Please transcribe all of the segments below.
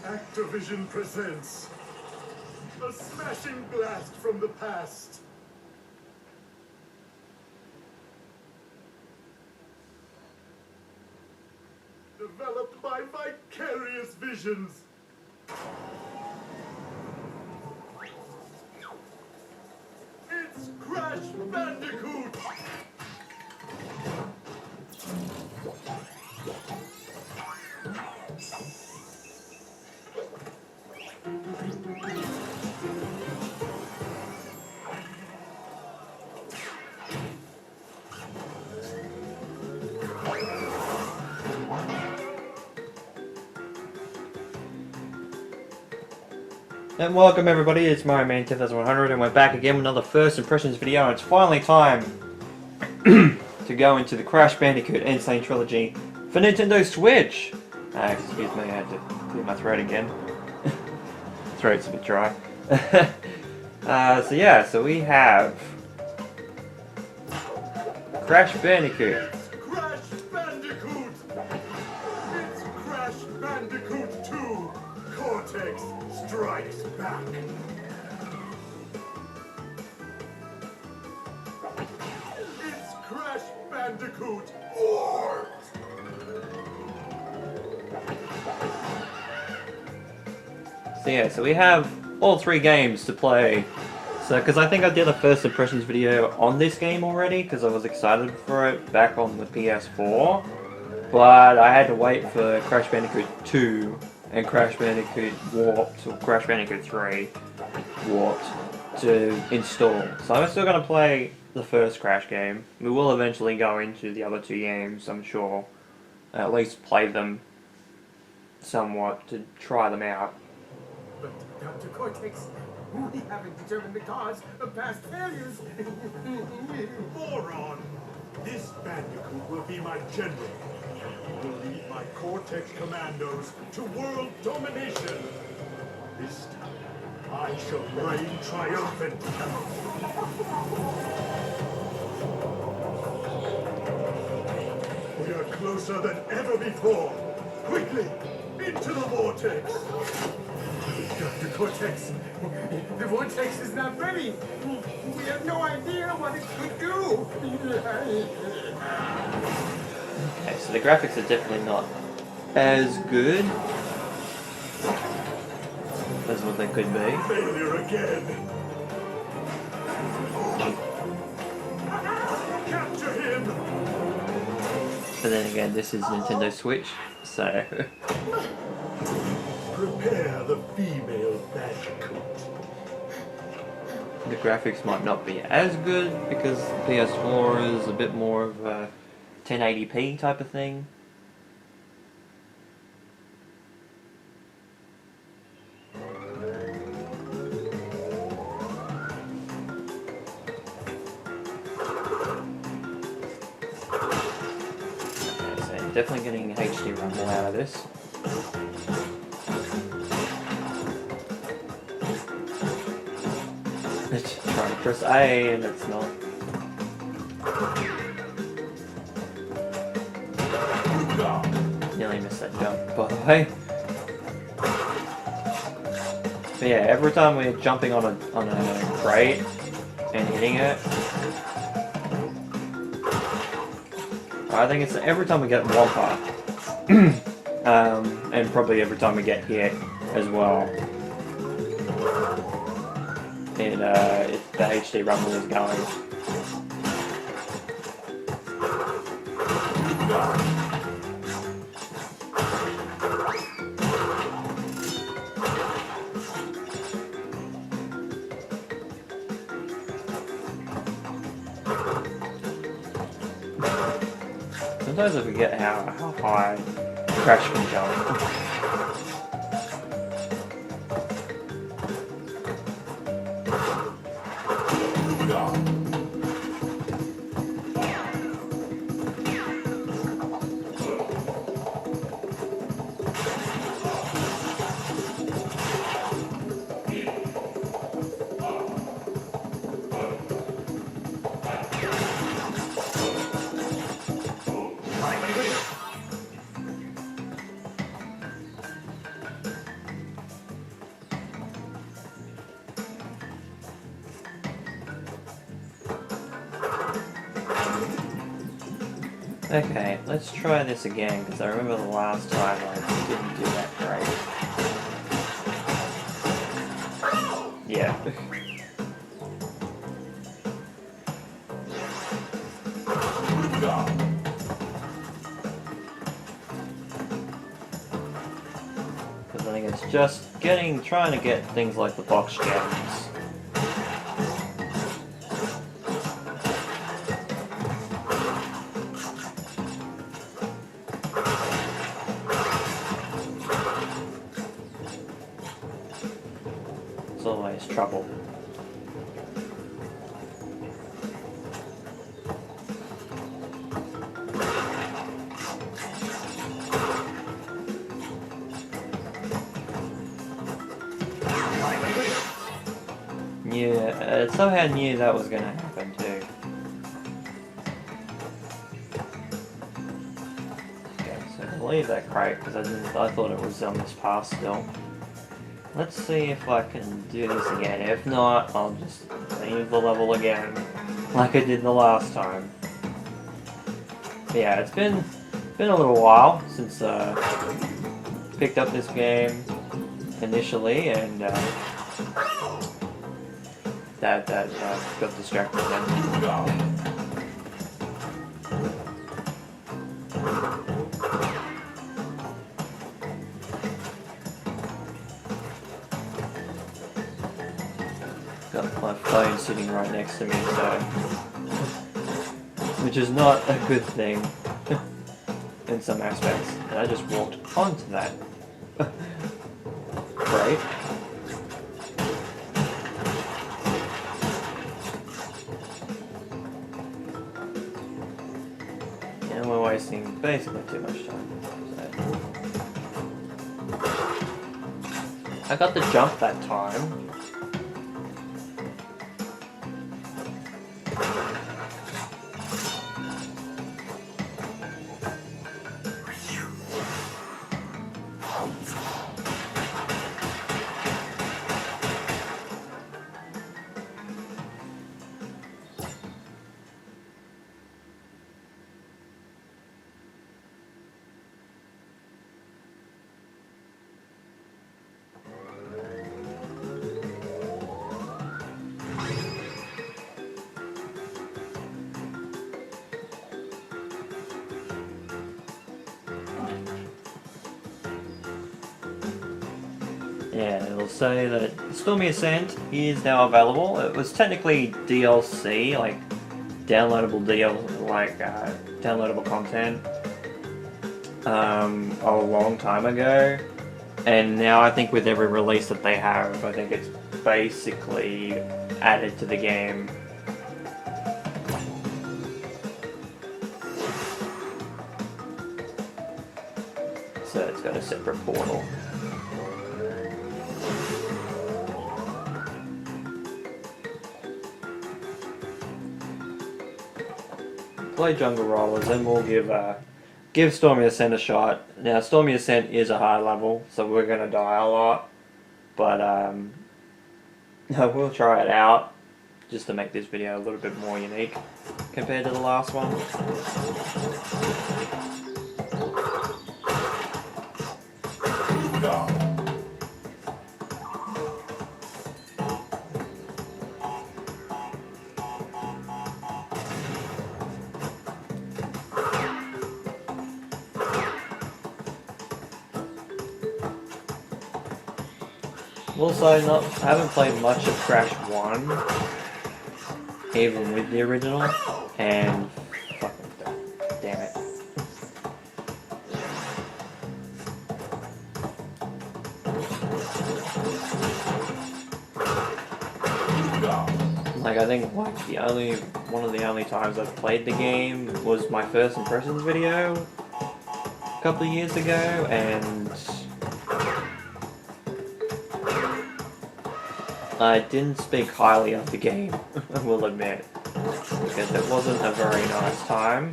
Activision presents a smashing blast from the past. Developed by vicarious visions. It's Crash Bandicoot! And welcome everybody, it's Mario Man 10100 and we're back again with another first impressions video, and it's finally time to go into the Crash Bandicoot N.Sane Trilogy for Nintendo Switch! Excuse me, I had to clear my throat again. Throat's a bit dry. So we have Crash Bandicoot. It's Crash Bandicoot! It's Crash Bandicoot 2! Cortex strikes back! It's Crash Bandicoot Warped! So we have all three games to play. So, because I think I did a first impressions video on this game already, because I was excited for it back on the PS4. But I had to wait for Crash Bandicoot 2 and Crash Bandicoot Warped, or Crash Bandicoot 3 Warped, to install. So I'm still going to play the first Crash game. We will eventually go into the other two games, I'm sure. At least play them somewhat to try them out. But Dr. Cortex, we haven't determined the cause of past failures. Moron! This Bandicoot will be my general. He will lead my Cortex commandos to world domination. This time, I shall reign triumphant. We are closer than ever before. Quickly, into the vortex. Dr. Cortex, the vortex is not ready. We have no idea what it could do. Okay, so the graphics are definitely not as good as what they could be. Failure again. Capture him. But then again, this is Nintendo Switch, so... Prepare the female Bandicoot. The graphics might not be as good because PS4 is a bit more of a 1080p type of thing. Okay, so definitely getting HD rumble out of this. It's trying to press A and it's not. Nearly missed that jump, by the way. But yeah, every time we're jumping on a crate and hitting it, I think it's every time we get Wampa, and probably every time we get hit as well. The HD rumble is going. Sometimes I forget how high Crash can jump. Okay, let's try this again, because I remember the last time I didn't do that great. Yeah. Because I think it's just trying to get things like the box gems. It's always trouble. Yeah, somehow knew that was gonna happen too. Okay, so I'll leave that crate because I thought it was on this path still. Let's see if I can do this again. If not, I'll just leave the level again, like I did the last time. But yeah, it's been a little while since picked up this game initially, and that got distracted then. Got my phone sitting right next to me, so which is not a good thing in some aspects. And I just walked onto that. Great. And we're wasting basically too much time. So. I got the jump that time. Yeah, it'll say that Stormy Ascent is now available. It was technically DLC, like downloadable content, a long time ago. And now I think with every release that they have, I think it's basically added to the game. So it's got a separate portal. Play Jungle Rollers, and we'll give Stormy Ascent a shot. Now, Stormy Ascent is a high level, so we're gonna die a lot, but we'll try it out just to make this video a little bit more unique compared to the last one. Also, I haven't played much of Crash 1, even with the original, and fucking damn it. Like, I think like one of the only times I've played the game was my first impressions video a couple of years ago, and I didn't speak highly of the game, I will admit, because it wasn't a very nice time.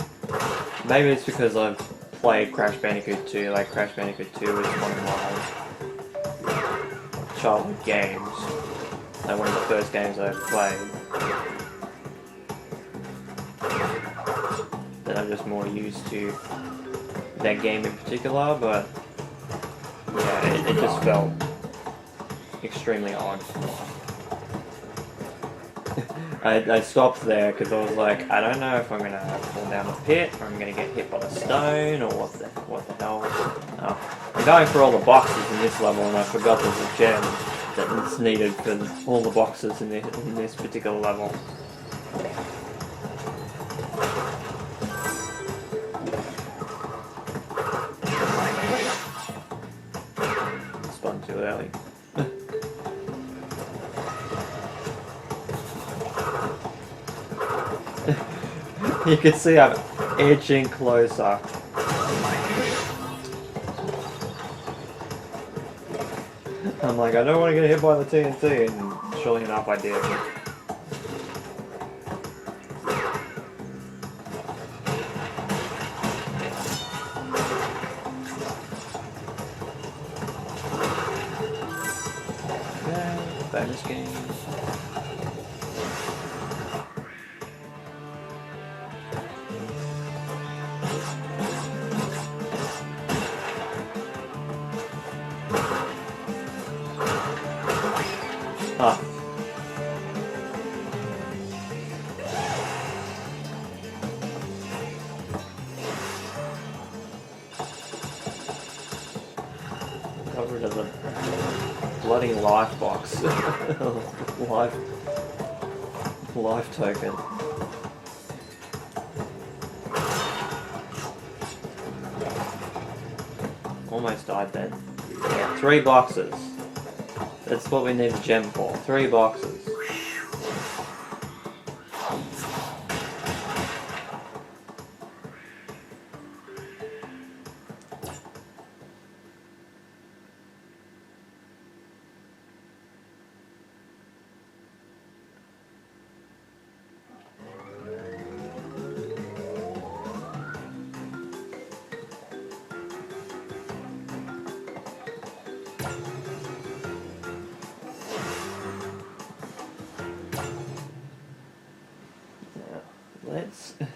Maybe it's because I've played Crash Bandicoot 2, like Crash Bandicoot 2 is one of my childhood games, like one of the first games I played. that I'm just more used to that game in particular, but yeah, it just felt extremely odd. I stopped there because I was like, I don't know if I'm gonna fall down the pit, or I'm gonna get hit by the stone, or what the hell. Oh, I'm going for all the boxes in this level, and I forgot there's a gem that's needed for all the boxes in this particular level. Spun too early. You can see I'm edging closer. I'm like, I don't want to get hit by the TNT, and surely enough I did. Yeah, bonus game. Ah. Got rid of the bloody life box. life token. Almost died then. Yeah, 3 boxes. That's what we need a gem for. 3 boxes.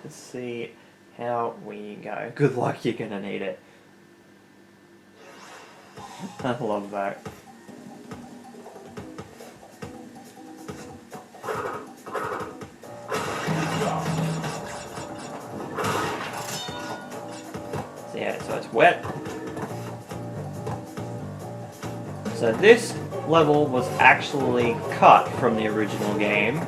Let's see how we go. Good luck, you're gonna need it. I love that. So yeah, so it's wet. So this level was actually cut from the original game.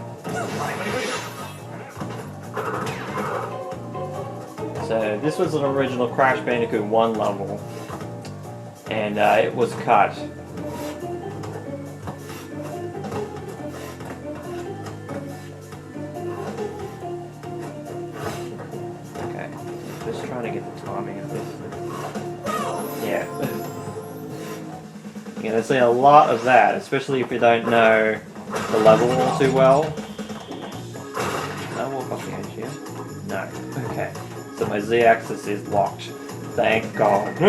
So this was an original Crash Bandicoot 1 level, and it was cut. Okay, just trying to get the timing of this. Yeah. You're going to see a lot of that, especially if you don't know the level all too well. Can I walk off the edge here? No. Okay. So my Z-axis is locked. Thank God. Too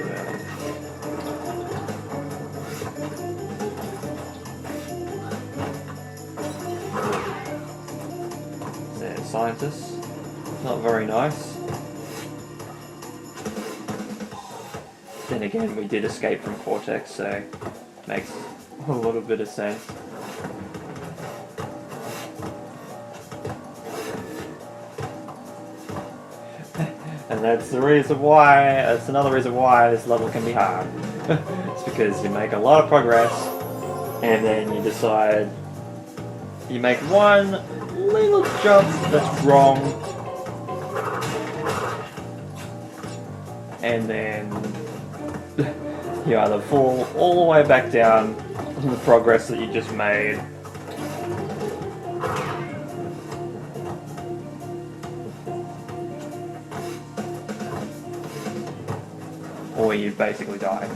early. There's scientists. Not very nice. Then again, we did escape from Cortex, so makes a little bit of sense. And that's the reason why, that's another reason why this level can be hard. It's because you make a lot of progress, and then you decide, you make one little jump that's wrong, and then you either fall all the way back down on the progress that you just made, or you basically die.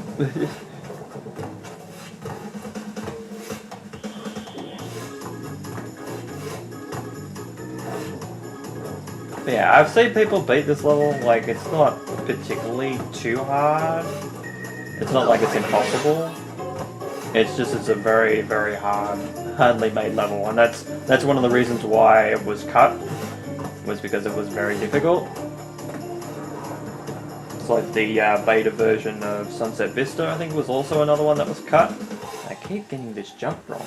But yeah, I've seen people beat this level, like, it's not particularly too hard. It's not like it's impossible. It's just, it's a very, very hard hardly made level, and that's one of the reasons why it was cut, was because it was very difficult. It's like the beta version of Sunset Vista, I think, was also another one that was cut. I keep getting this jump wrong.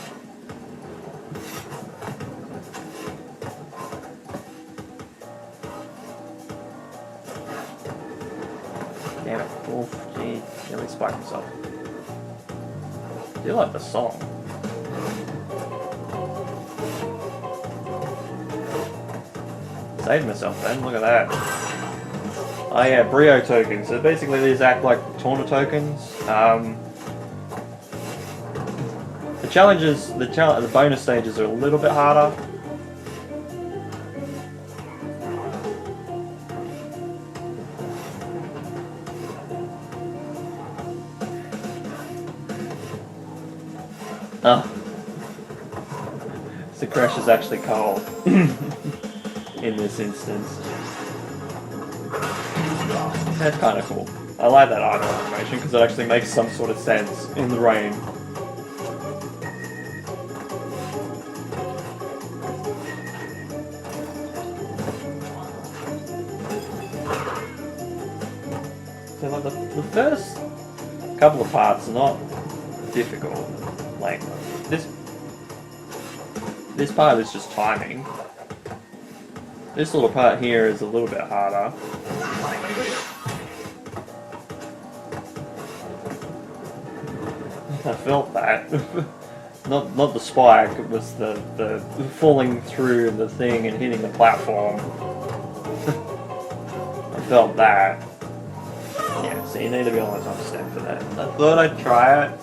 Damn it. Oof, gee, nearly spiked myself. I do like the song. Saved myself then, look at that. Oh yeah, Brio tokens. So basically these act like Tawna tokens. The challenges, the bonus stages are a little bit harder. Oh. So Crash is actually cold in this instance. That's kind of cool. I like that idle animation because it actually makes some sort of sense in the rain. So like the first couple of parts are not difficult. Like this part is just timing. This little part here is a little bit harder. I felt that. not the spike, it was the falling through the thing and hitting the platform. I felt that. Yeah, so you need to be on the top step for that. I thought I'd try it.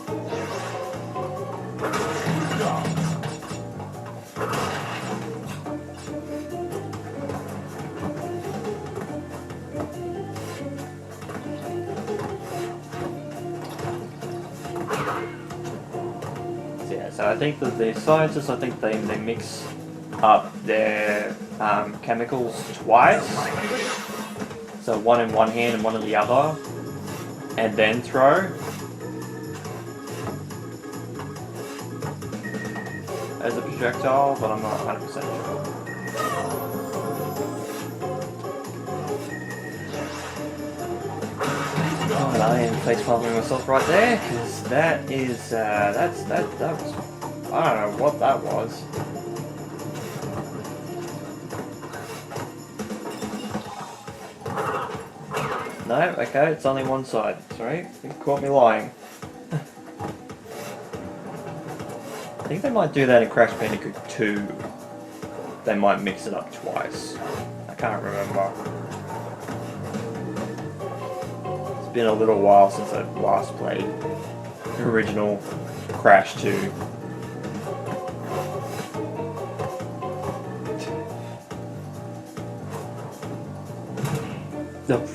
So I think that the scientists, I think they mix up their chemicals twice. So one in one hand and one in the other, and then throw. As a projectile, but I'm not 100% sure. Oh, I am face palming myself right there, because that is, that was, I don't know what that was. No, okay, it's only one side. Sorry, you caught me lying. I think they might do that in Crash Bandicoot 2. They might mix it up twice. I can't remember. It's been a little while since I've last played the original Crash 2. No.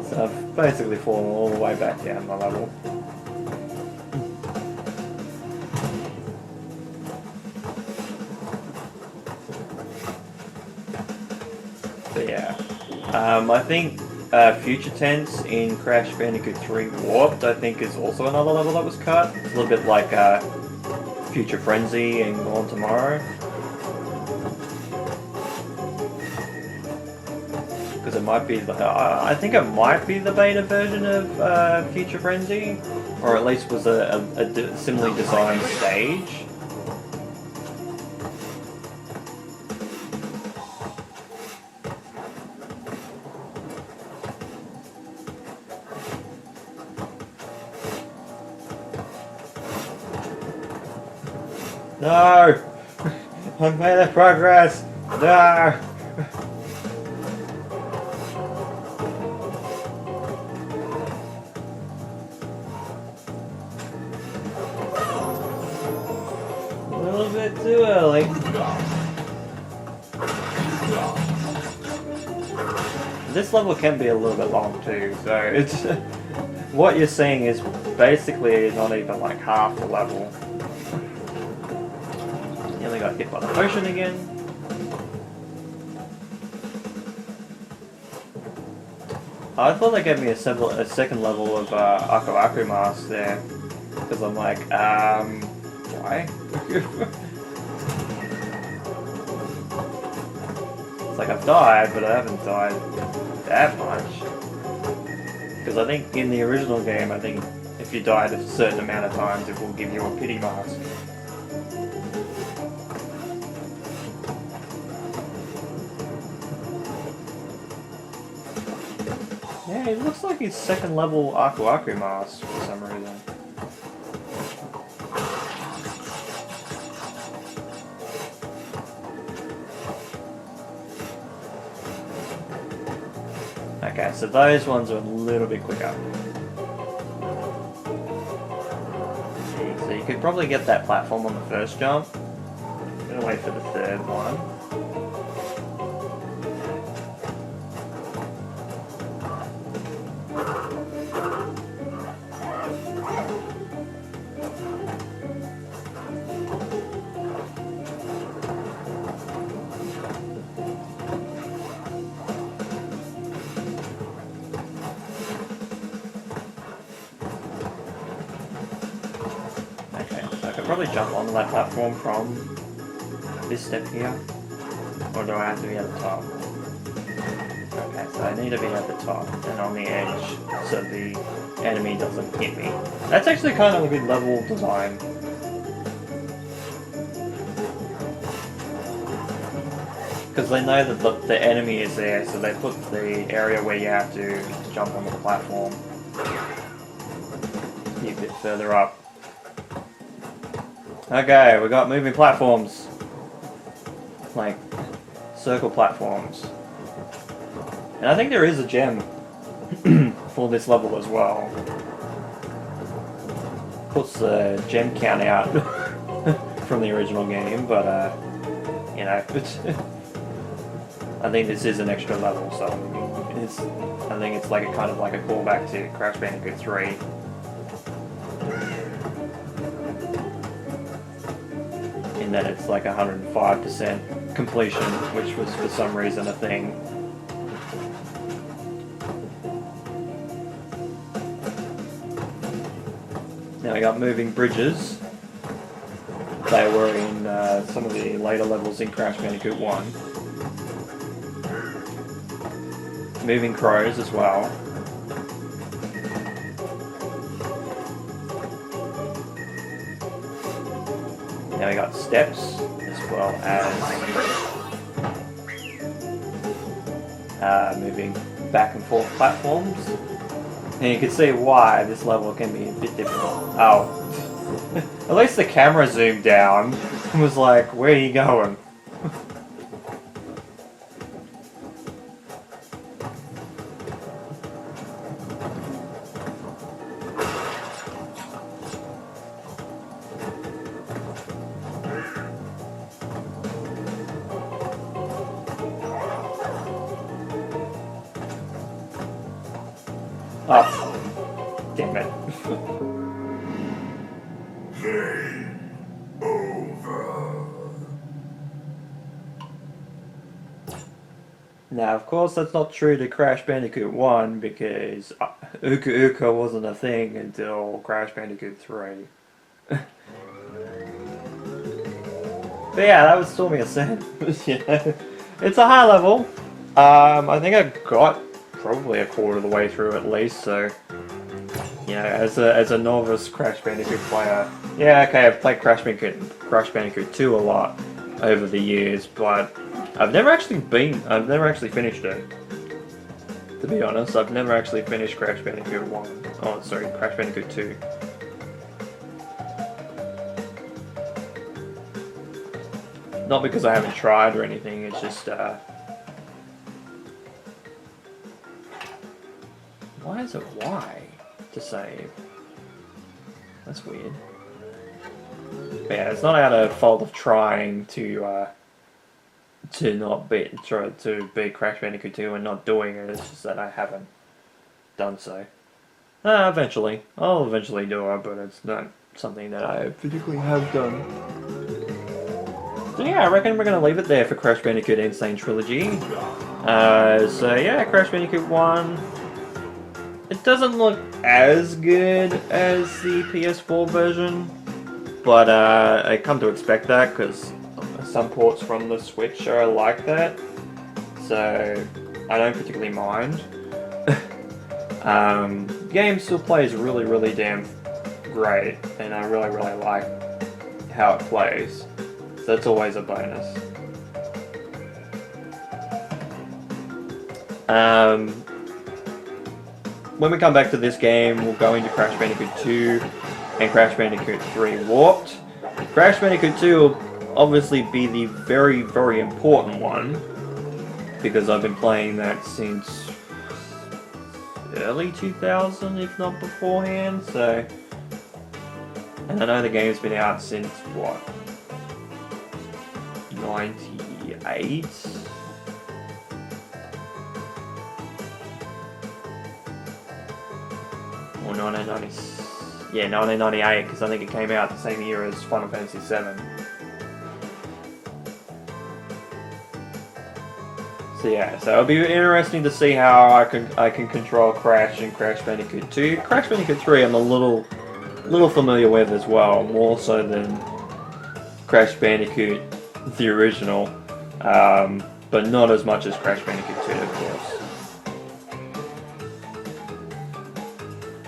So I've basically fallen all the way back down my level. But yeah, I think Future Tense in Crash Bandicoot 3 Warped, I think, is also another level that was cut. It's a little bit like Future Frenzy and Gone Tomorrow. Because it might be, I think it might be the beta version of Future Frenzy, or at least was a similarly designed stage. No! I've made a progress! No! A little bit too early. This level can be a little bit long too, so it's what you're seeing is basically not even like half the level. Nearly got hit by the potion again. I thought they gave me a second level of Aku Aku mask there. Because I'm like, why? It's like I've died, but I haven't died that much. Because I think in the original game, I think if you died a certain amount of times, it will give you a pity mask. Yeah, it looks like his second level Aku Aku mask for some reason. Okay, so those ones are a little bit quicker. See, so you could probably get that platform on the first jump. I'm gonna wait for the third one. Probably jump onto that platform from this step here, or do I have to be at the top? Okay, so I need to be at the top and on the edge so the enemy doesn't hit me. That's actually kind of a good level design. Because they know that the enemy is there, so they put the area where you have to jump on the platform a bit further up. Okay, we got moving platforms. Like, circle platforms. And I think there is a gem for this level as well. Puts the gem count out from the original game, but, you know, I think this is an extra level, so I think it's like a kind of like a callback to Crash Bandicoot 3. In that it's like 105% completion, which was for some reason a thing. Now we got moving bridges. They were in some of the later levels in Crash Bandicoot 1. Moving crows as well. Now we got steps, as well as moving back and forth platforms. And you can see why this level can be a bit difficult. Oh. At least the camera zoomed down and was like, where are you going? Oh, damn it. Game over. Now, of course, that's not true to Crash Bandicoot 1 because Uka Uka wasn't a thing until Crash Bandicoot 3. But yeah, that would still be a sin. You know? It's a high level. I think I got probably a quarter of the way through at least, so you know, as a novice Crash Bandicoot player, yeah, okay, I've played Crash Bandicoot 2 a lot over the years, but I've never actually finished it. To be honest, I've never actually finished Crash Bandicoot 1. Oh, sorry, Crash Bandicoot 2. Not because I haven't tried or anything, it's just, why is it Y to save? That's weird. But yeah, it's not out of fault of trying to not beat Crash Bandicoot 2 and not doing it. It's just that I haven't done so. Eventually, I'll eventually do it, but it's not something that I particularly have done. So yeah, I reckon we're gonna leave it there for Crash Bandicoot N.Sane Trilogy. So yeah, Crash Bandicoot 1. It doesn't look as good as the PS4 version, but I come to expect that because some ports from the Switch are like that, so I don't particularly mind. The game still plays really damn great, and I really like how it plays, so that's always a bonus. When we come back to this game, we'll go into Crash Bandicoot 2 and Crash Bandicoot 3 Warped. Crash Bandicoot 2 will obviously be the very important one, because I've been playing that since early 2000, if not beforehand, so... And I know the game's been out since, what, 98? Or 1998, because I think it came out the same year as Final Fantasy VII. So yeah, so it'll be interesting to see how I can control Crash and Crash Bandicoot 2. Crash Bandicoot 3 I'm a little familiar with as well, more so than Crash Bandicoot the original, but not as much as Crash Bandicoot 2, of course.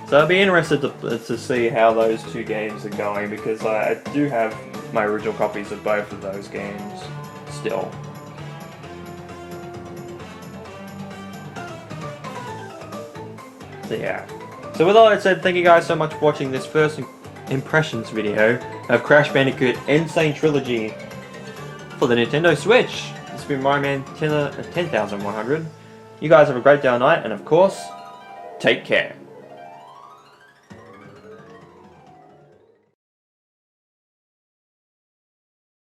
So I'll be interested to see how those two games are going, because I do have my original copies of both of those games still. So yeah. So with all that said, thank you guys so much for watching this first impressions video of Crash Bandicoot N.Sane Trilogy for the Nintendo Switch. This has been my man 10,100. You guys have a great day or night, and of course, take care.